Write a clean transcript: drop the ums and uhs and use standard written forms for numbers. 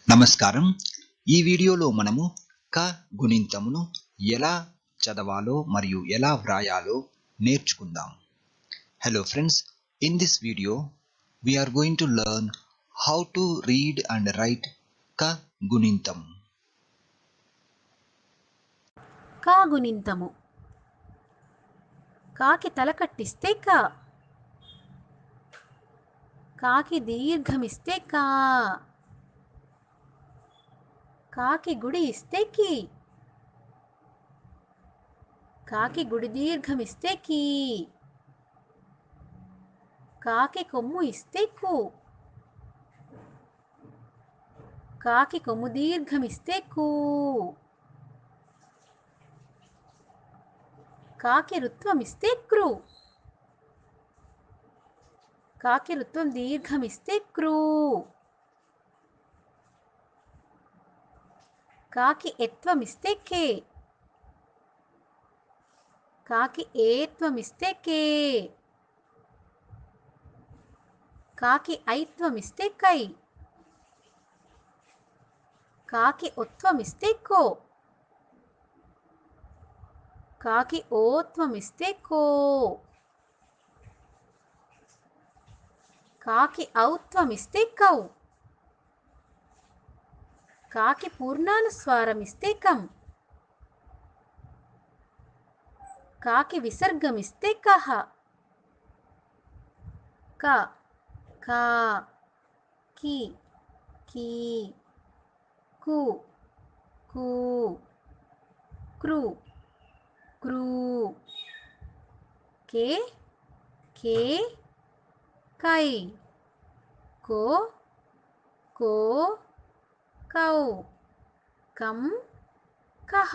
నమస్కారం. ఈ వీడియోలో మనము క గుణింతమును ఎలా చదవాలో మరియు ఎలా వ్రాయాలో నేర్చుకుందాం. Hello friends, in this video we are going to learn how to read and write క గుణింతం. కా గుణింతము. కాకి తల కట్టిస్తే కా, కాకి దీర్ఘమిస్తే కా, కాకి గుడి ఇస్తే కీ, కాకి గుడి దీర్ఘమిస్తే కీ, కాకి కొమ్ము ఇస్తే కు, కాకి కొమ్ము దీర్ఘమిస్తే కూ, కాకి రుత్వమిస్తే క్రు, కాకి రుత్వం దీర్ఘమిస్తే క్రూ, కాకి ఎత్వమిస్తే కే, కాకి ఏత్వమిస్తే కే, కాకి ఐత్వమిస్తే కై, కాకి ఒత్వమిస్తే కో, కాకి ఓత్వమిస్తే కో, కాకి ఔత్వమిస్తే కౌ, కాకి పూర్ణానుస్వారమిస్తే కం, కాకి విసర్గమిస్తే కహ, క, కా, కి, కీ, కు, కూ, క్రు, క్రూ, కే, కే, కై, కో, కో, కౌ, కం, కహ.